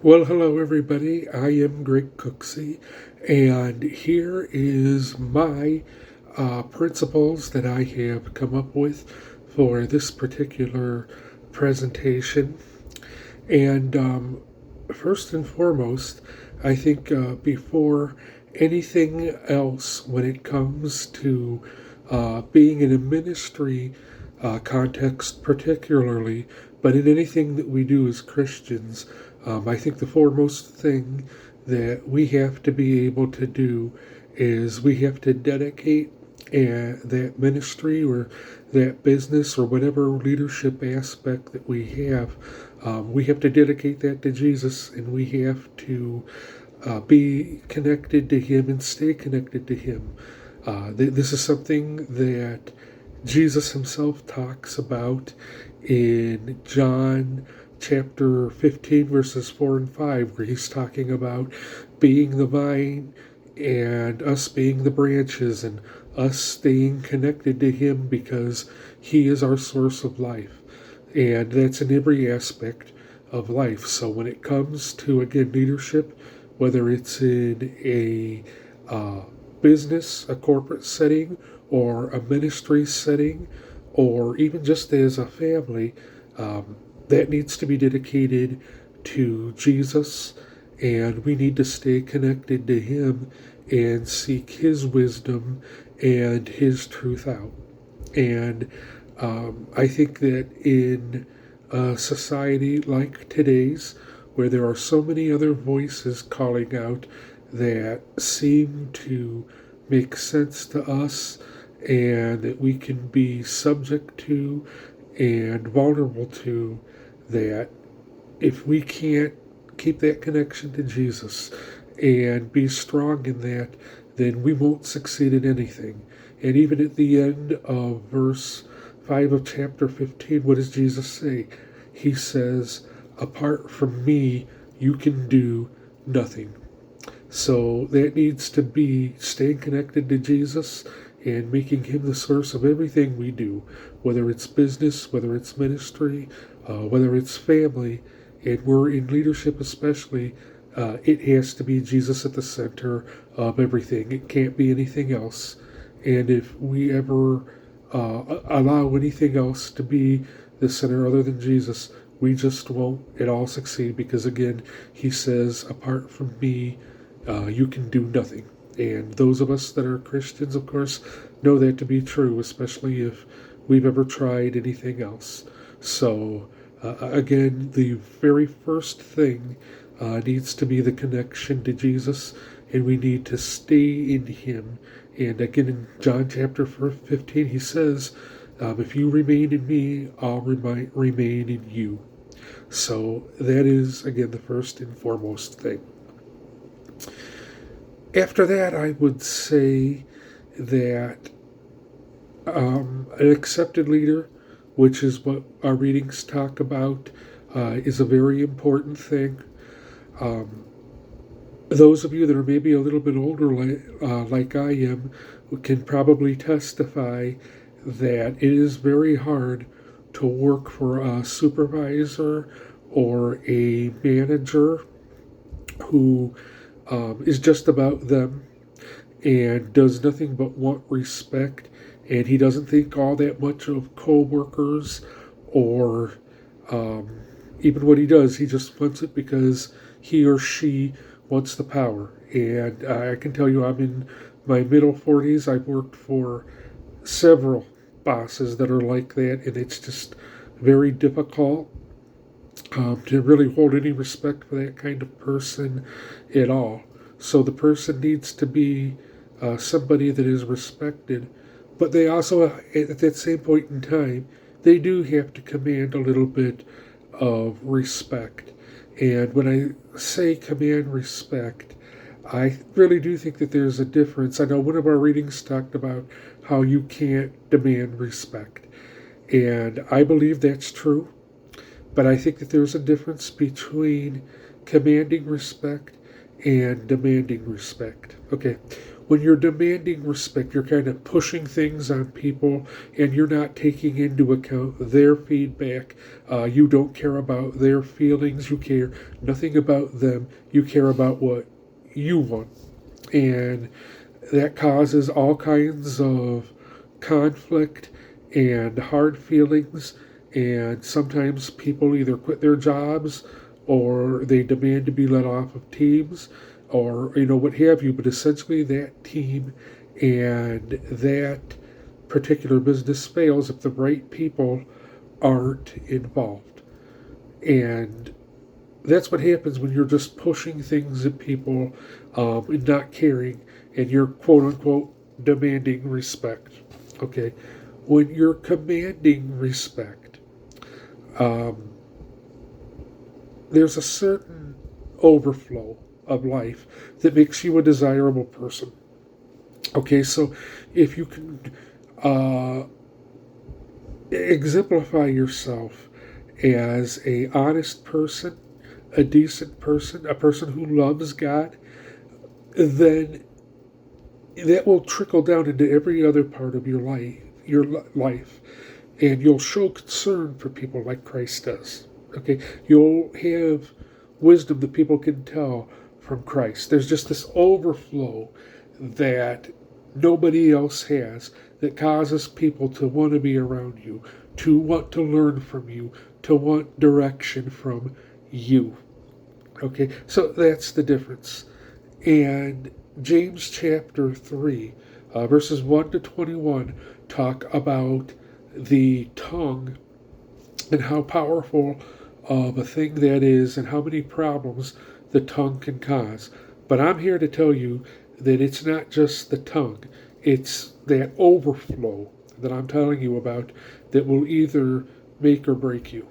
Well, hello everybody. I am Greg Cooksey, and here is my principles that I have come up with for this particular presentation. And first and foremost, I think before anything else, when it comes to being in a ministry context, particularly, but in anything that we do as Christians, I think the foremost thing that we have to be able to do is we have to dedicate that ministry or that business or whatever leadership aspect that we have to dedicate that to Jesus, and we have to be connected to Him and stay connected to Him. This is something that Jesus Himself talks about in John chapter 15, verses 4 and 5, where He's talking about being the vine and us being the branches and us staying connected to Him because He is our source of life. And that's in every aspect of life. So when it comes to, again, leadership, whether it's in a business, a corporate setting, or a ministry setting, or even just as a family, that needs to be dedicated to Jesus, and we need to stay connected to Him and seek His wisdom and His truth out. And I think that in a society like today's, where there are so many other voices calling out that seem to make sense to us and that we can be subject to and vulnerable to, that if we can't keep that connection to Jesus and be strong in that, then we won't succeed in anything. And even at the end of verse 5 of chapter 15, what does Jesus say? He says, apart from me, you can do nothing. So that needs to be staying connected to Jesus and making Him the source of everything we do, whether it's business, whether it's ministry, whether it's family, and we're in leadership especially. It has to be Jesus at the center of everything. It can't be anything else. And if we ever allow anything else to be the center other than Jesus, we just won't at all succeed, because again, He says, apart from me, you can do nothing. And those of us that are Christians, of course, know that to be true, especially if we've ever tried anything else. So, again, the very first thing needs to be the connection to Jesus, and we need to stay in Him. And again, in John chapter 15, He says, if you remain in me, I'll remain in you. So that is, again, the first and foremost thing. After that, I would say that an accepted leader, which is what our readings talk about, is a very important thing. Those of you that are maybe a little bit older, like I am, can probably testify that it is very hard to work for a supervisor or a manager who is just about them and does nothing but want respect, and he doesn't think all that much of co-workers or even what he does. He just wants it because he or she wants the power. And I can tell you, I'm in my middle 40s. I've worked for several bosses that are like that, and it's just very difficult to really hold any respect for that kind of person at all. So the person needs to be somebody that is respected, but they also, at that same point in time, they do have to command a little bit of respect. And when I say command respect, I really do think that there's a difference. I know one of our readings talked about how you can't demand respect, and I believe that's true. But I think that there's a difference between commanding respect and demanding respect. Okay, When you're demanding respect, you're kind of pushing things on people and you're not taking into account their feedback. You don't care about their feelings. You care nothing about them. You care about what you want. And that causes all kinds of conflict and hard feelings. And sometimes people either quit their jobs or they demand to be let off of teams or what have you. But essentially, that team and that particular business fails if the right people aren't involved. And that's what happens when you're just pushing things at people and not caring, and you're quote unquote demanding respect. Okay, when you're commanding respect, um, there's a certain overflow of life that makes you a desirable person. Okay, so if you can uh, exemplify yourself as a honest person, a decent person, a person who loves God, then that will trickle down into every other part of your life, and you'll show concern for people like Christ does. Okay, you'll have wisdom that people can tell from Christ. There's just this overflow that nobody else has that causes people to want to be around you, to want to learn from you, to want direction from you. Okay, so that's the difference. And James chapter 3, verses 1 to 21, talk about the tongue and how powerful of a thing that is and how many problems the tongue can cause. But I'm here to tell you that it's not just the tongue, it's that overflow that I'm telling you about that will either make or break you.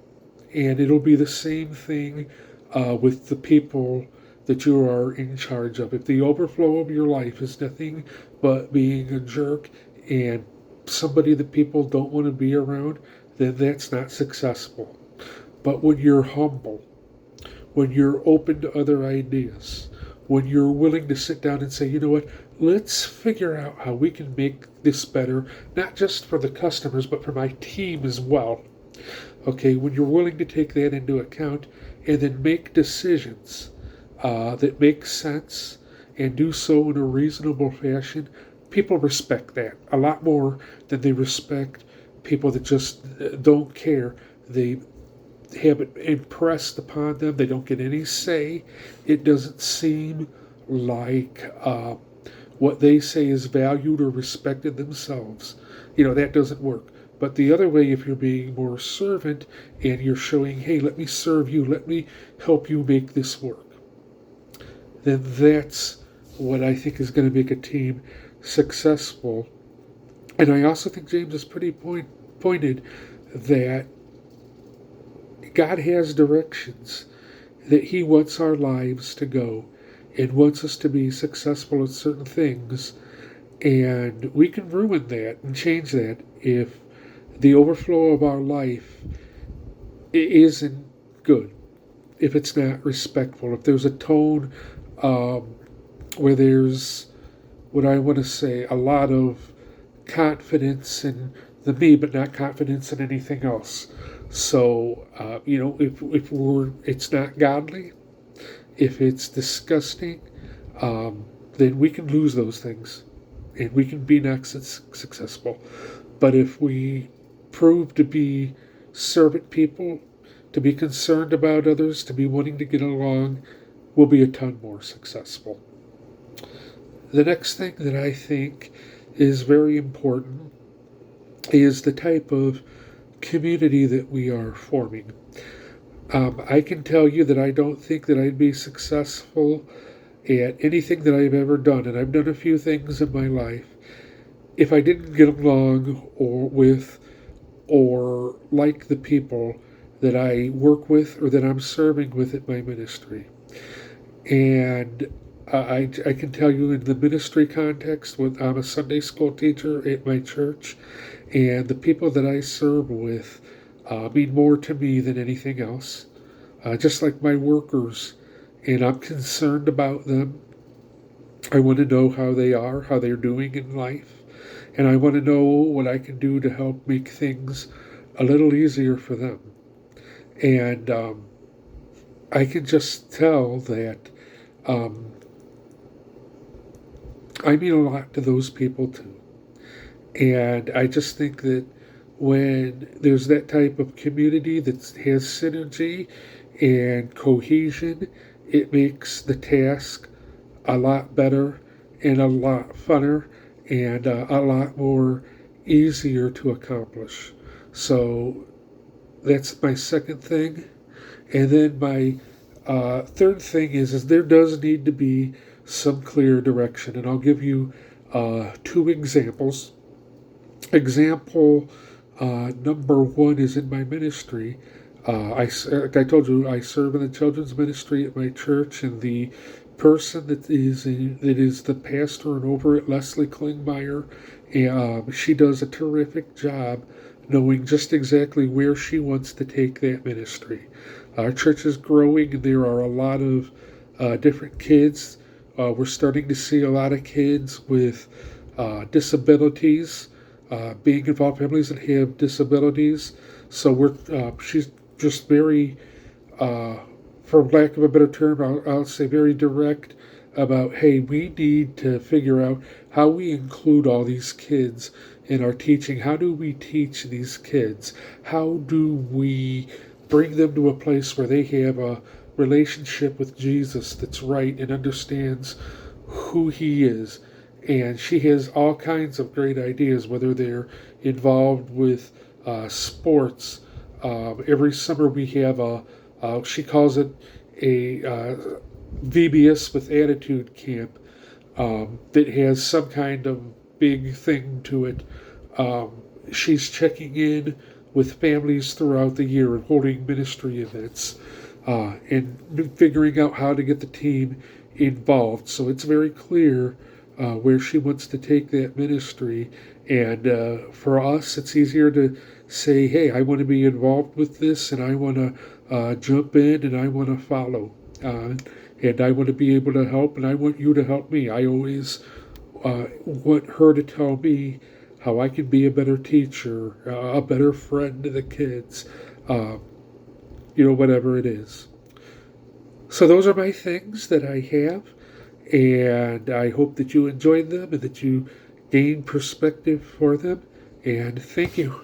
And it'll be the same thing with the people that you are in charge of. If the overflow of your life is nothing but being a jerk and somebody that people don't want to be around, then that's not successful. But when you're humble, when you're open to other ideas, when you're willing to sit down and say, you know what, let's figure out how we can make this better, not just for the customers, but for my team as well. Okay, when you're willing to take that into account and then make decisions that make sense and do so in a reasonable fashion, people respect that a lot more than they respect people that just don't care. They have it impressed upon them. They don't get any say. It doesn't seem like what they say is valued or respected themselves. That doesn't work. But the other way, if you're being more servant and you're showing, hey, let me serve you, let me help you make this work, then that's what I think is going to make a team successful. And I also think James is pretty pointed that God has directions that He wants our lives to go and wants us to be successful at certain things. And we can ruin that and change that if the overflow of our life isn't good, if it's not respectful, if there's a tone where there's, what I want to say, a lot of confidence in the me, but not confidence in anything else. So, if it's not godly, if it's disgusting, then we can lose those things, and we can be not successful. But if we prove to be servant people, to be concerned about others, to be wanting to get along, we'll be a ton more successful. The next thing that I think is very important is the type of community that we are forming. I can tell you that I don't think that I'd be successful at anything that I've ever done, and I've done a few things in my life, if I didn't get along or like the people that I work with or that I'm serving with at my ministry. And I can tell you in the ministry context, when I'm a Sunday school teacher at my church, and the people that I serve with mean more to me than anything else. Just like my workers, and I'm concerned about them. I want to know how they are, how they're doing in life, and I want to know what I can do to help make things a little easier for them. And I can just tell that um, I mean a lot to those people too. And I just think that when there's that type of community that has synergy and cohesion, it makes the task a lot better and a lot funner and a lot more easier to accomplish. So that's my second thing. And then my third thing is there does need to be some clear direction. And I'll give you two examples. Example number one is in my ministry. Like I told you, I serve in the children's ministry at my church, and the person that is the pastor and over at Leslie Klingmeyer, she does a terrific job knowing just exactly where she wants to take that ministry. Our church is growing, and there are a lot of different kids. We're starting to see a lot of kids with disabilities, being involved, families that have disabilities. So she's just very, uh, for lack of a better term, I'll say very direct about, hey, we need to figure out how we include all these kids in our teaching. How do we teach these kids? How do we bring them to a place where they have a relationship with Jesus that's right and understands who he is? And she has all kinds of great ideas, whether they're involved with sports. Every summer we have she calls it a VBS with Attitude Camp that has some kind of big thing to it. She's checking in with families throughout the year and holding ministry events and figuring out how to get the team involved. So it's very clear where she wants to take that ministry. And for us, it's easier to say, hey, I want to be involved with this and I want to jump in and I want to follow. And I want to be able to help and I want you to help me. I always want her to tell me how I can be a better teacher, a better friend to the kids, uh, whatever it is. So those are my things that I have, and I hope that you enjoyed them and that you gain perspective for them. And thank you.